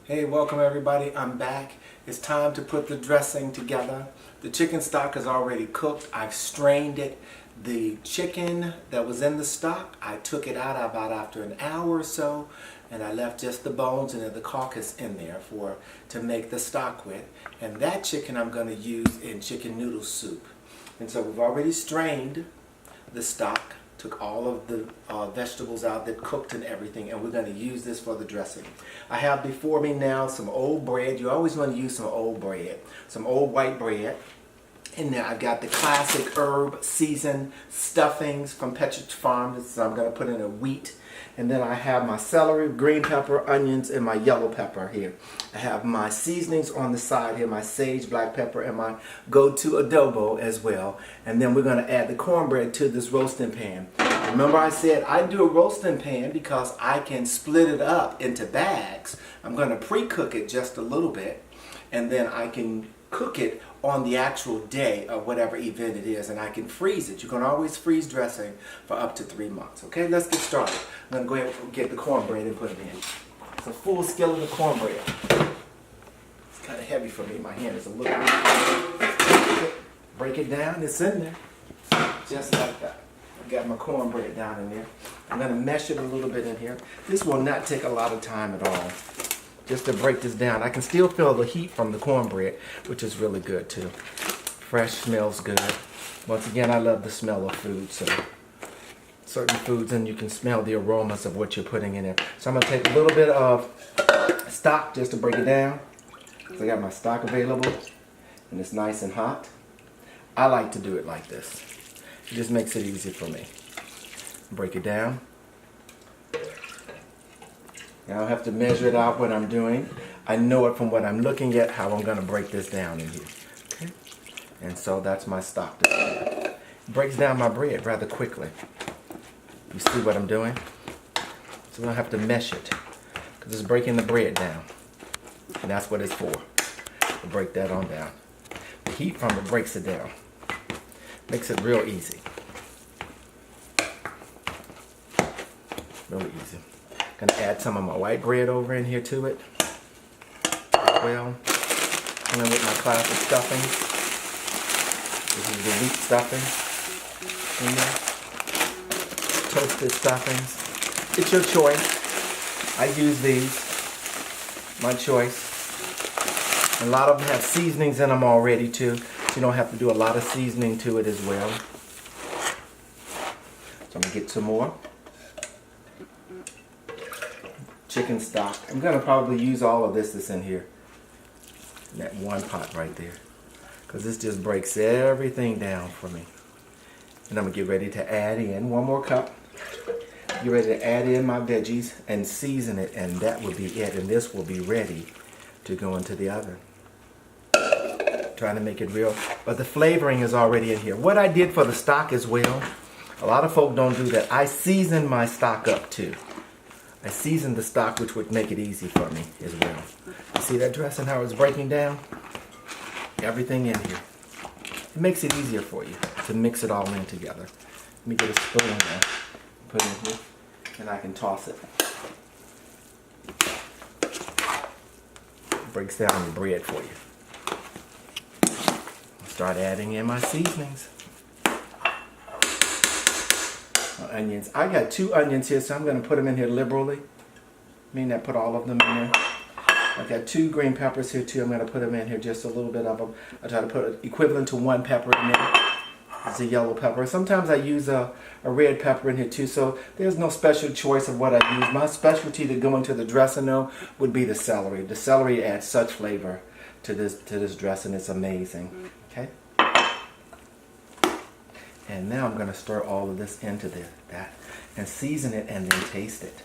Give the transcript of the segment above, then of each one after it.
Hey, welcome everybody. I'm back. It's time to put the dressing together. The chicken stock is already cooked. I've strained it. The chicken that was in the stock, I took it out about after an hour or so, and I left just the bones and then the carcass in there to make the stock with. And that chicken I'm going to use in chicken noodle soup. And so we've already strained the stock, took all of the vegetables out that cooked and everything, and we're going to use this for the dressing. I have before me now some old bread. You always want to use some old bread, some old white bread. And now I've got the classic herb seasoned stuffings from Pepperidge Farm. This I'm going to put in a wheat. And then I have my celery, green pepper, onions, and my yellow pepper here. I have my seasonings on the side here, my sage, black pepper, and my go-to adobo as well. And then we're going to add the cornbread to this roasting pan. Remember I said I do a roasting pan because I can split it up into bags. I'm going to pre-cook it just a little bit, and then I can cook it on the actual day of whatever event it is, and I can freeze it. You can always freeze dressing for up to 3 months. Okay, let's get started. I'm going to go ahead and get the cornbread and put it in. It's a full skillet of cornbread. It's kind of heavy for me. My hand is a little weak. Break it down. It's in there. Just like that. I got my cornbread down in there. I'm going to mesh it a little bit in here. This will not take a lot of time at all. Just to break this down. I can still feel the heat from the cornbread, which is really good too. Fresh, smells good. Once again, I love the smell of food, so certain foods, and you can smell the aromas of what you're putting in there. So I'm going to take a little bit of stock just to break it down. So I got my stock available, and it's nice and hot. I like to do it like this. It just makes it easy for me. Break it down. I don't have to measure it out what I'm doing. I know it from what I'm looking at, how I'm going to break this down in here. Okay? And so that's my stock. It breaks down my bread rather quickly. You see what I'm doing? So we don't have to mesh it, because it's breaking the bread down. And that's what it's for, to break that on down. The heat from it breaks it down. Makes it real easy. Really easy. I'm going to add some of my white bread over in here to it as well. And then with my classic stuffing. This is the wheat stuffing in there. Toasted stuffings. It's your choice. I use these. My choice. A lot of them have seasonings in them already too. So you don't have to do a lot of seasoning to it as well. So I'm going to get some more chicken stock. I'm going to probably use all of this that's in here. In that one pot right there. Because this just breaks everything down for me. And I'm going to get ready to add in one more cup. Get ready to add in my veggies and season it, and that will be it. And this will be ready to go into the oven. Trying to make it real. But the flavoring is already in here. What I did for the stock as well, a lot of folk don't do that. I season my stock up too. I seasoned the stock, which would make it easy for me as well. You see that dressing, how it's breaking down? Everything in here. It makes it easier for you to mix it all in together. Let me get a spoon now. Put it in here, and I can toss it. It breaks down the bread for you. Start adding in my seasonings. Onions. I got 2 onions here, so I'm going to put them in here liberally. I mean, I put all of them in there. I've got 2 green peppers here too. I'm going to put them in here, just a little bit of them. I try to put equivalent to 1 pepper in there. It's a yellow pepper. Sometimes I use a red pepper in here too, so there's no special choice of what I use. My specialty to go into the dressing though would be the celery. The celery adds such flavor to this dressing. It's amazing. Okay. And now I'm going to stir all of this into that and season it and then taste it.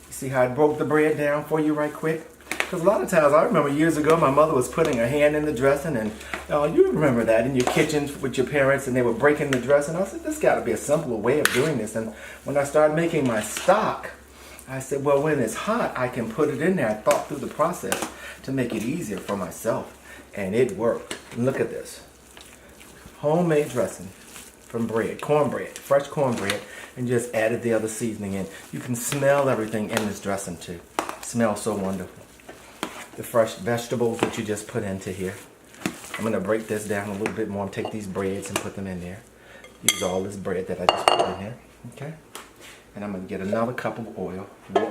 You see how I broke the bread down for you right quick? Because a lot of times, I remember years ago, my mother was putting her hand in the dressing, and you remember that in your kitchens with your parents, and they were breaking the dressing. I said, there's got to be a simpler way of doing this. And when I started making my stock, I said, well, when it's hot, I can put it in there. I thought through the process to make it easier for myself, and it worked. And look at this. Homemade dressing from bread, cornbread, fresh cornbread, and just added the other seasoning in. You can smell everything in this dressing too. It smells so wonderful. the fresh vegetables that you just put into here. I'm going to break this down a little bit more and take these breads and put them in there. Use all this bread that I just put in here. Okay? And I'm going to get another cup of oil,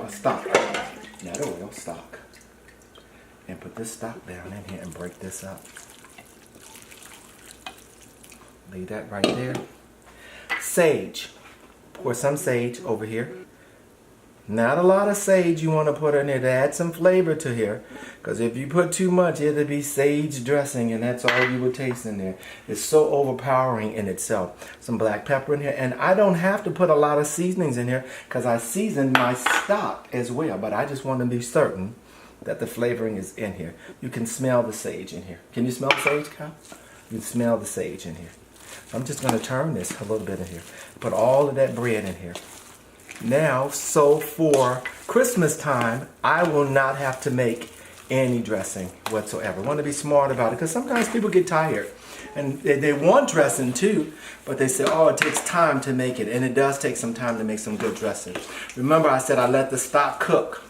stock, not oil, stock. And put this stock down in here and break this up. Leave that right there. Sage. Pour some sage over here. Not a lot of sage you want to put in there to add some flavor to here. Because if you put too much, it'll be sage dressing and that's all you will taste in there. It's so overpowering in itself. Some black pepper in here. And I don't have to put a lot of seasonings in here because I seasoned my stock as well. But I just want to be certain that the flavoring is in here. You can smell the sage in here. Can you smell the sage, Kyle? You can smell the sage in here. I'm just going to turn this a little bit in here. Put all of that bread in here. Now, so for Christmas time, I will not have to make any dressing whatsoever. I want to be smart about it because sometimes people get tired. And they want dressing too, but they say, oh, it takes time to make it. And it does take some time to make some good dressing. Remember I said I let the stock cook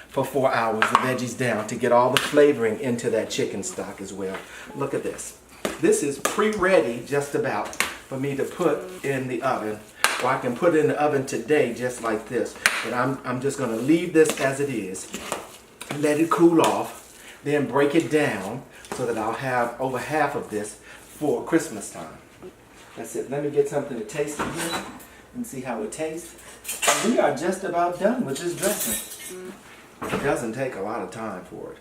for 4 hours, the veggies down, to get all the flavoring into that chicken stock as well. Look at this. This is pre-ready just about for me to put in the oven. Or I can put it in the oven today just like this. But I'm just going to leave this as it is. Let it cool off. Then break it down so that I'll have over half of this for Christmas time. That's it. Let me get something to taste in here and see how it tastes. And we are just about done with this dressing. It doesn't take a lot of time for it.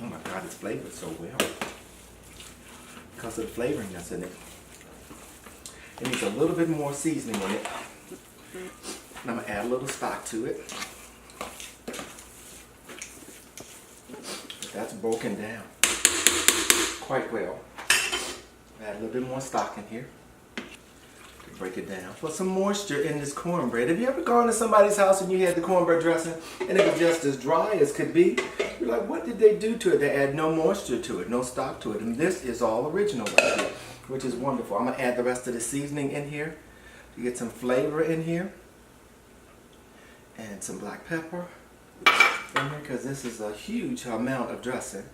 Oh my God, it's flavored so well. Because of the flavoring that's in it. It needs a little bit more seasoning in it. And I'm going to add a little stock to it. That's broken down quite well. Add a little bit more stock in here. Break it down. Put some moisture in this cornbread. Have you ever gone to somebody's house and you had the cornbread dressing and it was just as dry as could be? You're like, what did they do to it? They add no moisture to it, no stock to it. And this is all original right here, which is wonderful. I'm going to add the rest of the seasoning in here to get some flavor in here. And some black pepper in here because this is a huge amount of dressing.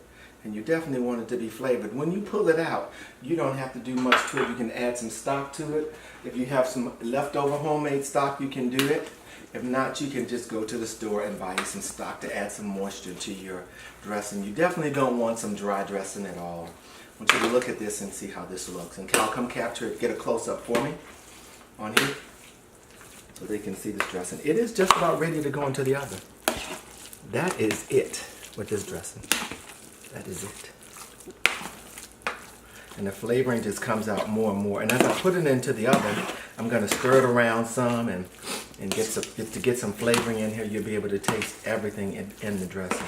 And you definitely want it to be flavored. When you pull it out, you don't have to do much to it. You can add some stock to it. If you have some leftover homemade stock, you can do it. If not, you can just go to the store and buy you some stock to add some moisture to your dressing. You definitely don't want some dry dressing at all. I want you to look at this and see how this looks. And Cal, come capture it. Get a close-up for me on here so they can see this dressing. It is just about ready to go into the oven. That is it with this dressing. That is it. And the flavoring just comes out more and more. And as I put it into the oven, I'm going to stir it around some and get some flavoring in here. You'll be able to taste everything in the dressing.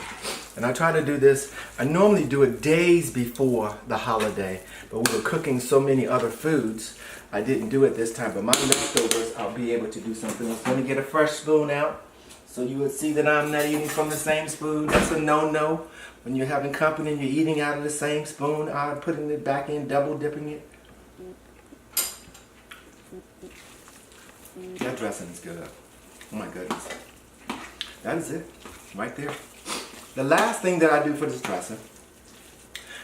And I try to do this, I normally do it days before the holiday, but we were cooking so many other foods, I didn't do it this time. But my leftovers, I'll be able to do something else. Let me get a fresh spoon out so you would see that I'm not eating from the same spoon. That's a no-no. When you're having company and you're eating out of the same spoon, I'm putting it back in, double dipping it. That dressing is good. Oh my goodness. That is it, right there. The last thing that I do for this dressing,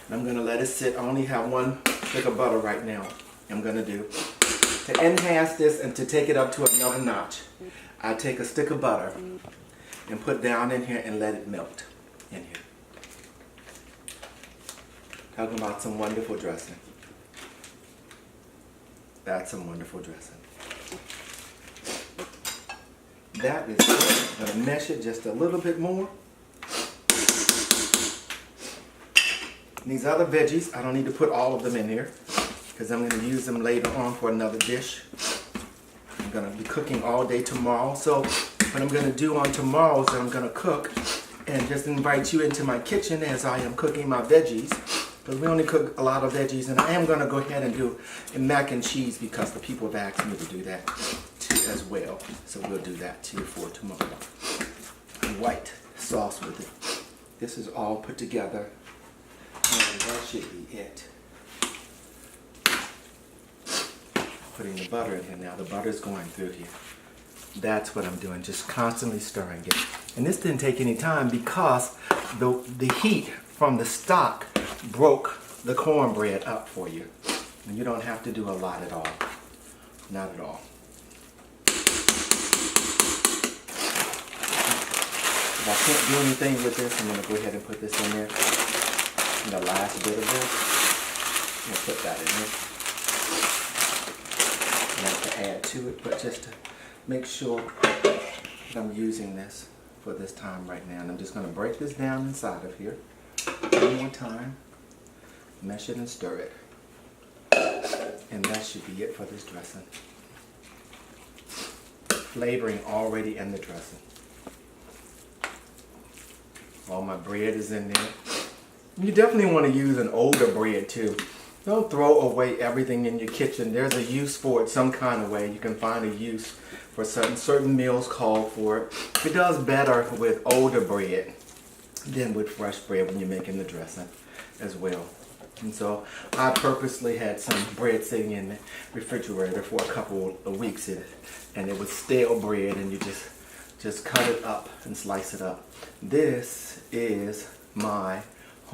and I'm going to let it sit. I only have one stick of butter right now. I'm going to do to enhance this and to take it up to another notch. I take a stick of butter and put down in here and let it melt in here. Talking about some wonderful dressing. That's some wonderful dressing. That is good. I'm going to mesh it just a little bit more. These other veggies, I don't need to put all of them in here because I'm going to use them later on for another dish. I'm going to be cooking all day tomorrow. So what I'm going to do on tomorrow is that I'm going to cook and just invite you into my kitchen as I am cooking my veggies. Because we only cook a lot of veggies, and I am going to go ahead and do a mac and cheese because the people have asked me to do that too as well. So we'll do that too for tomorrow. And white sauce with it. This is all put together, and that should be it. Putting the butter in here now. The butter is going through here. That's what I'm doing, just constantly stirring it. And this didn't take any time because the heat from the stock broke the cornbread up for you. And you don't have to do a lot at all. Not at all. If I can't do anything with this, I'm going to go ahead and put this in there. And the last bit of this, I'm going to put that in there. I have to add to it, but just to make sure that I'm using this for this time right now. And I'm just going to break this down inside of here. One more time. Mesh it and stir it. And that should be it for this dressing. Flavoring already in the dressing. All my bread is in there. You definitely want to use an older bread too. Don't throw away everything in your kitchen. There's a use for it some kind of way. You can find a use for certain meals call for it. It does better with older bread than with fresh bread when you're making the dressing as well. And so I purposely had some bread sitting in the refrigerator for a couple of weeks and it was stale bread, and you just cut it up and slice it up. This is my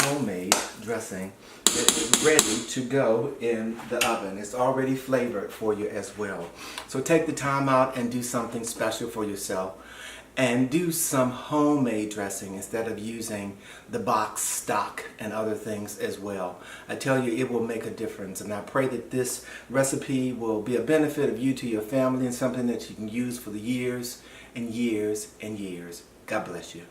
homemade dressing. It is ready to go in the oven. It's already flavored for you as well. So take the time out and do something special for yourself. And do some homemade dressing instead of using the box stock and other things as well. I tell you, it will make a difference. And I pray that this recipe will be a benefit of you to your family and something that you can use for the years and years and years. God bless you.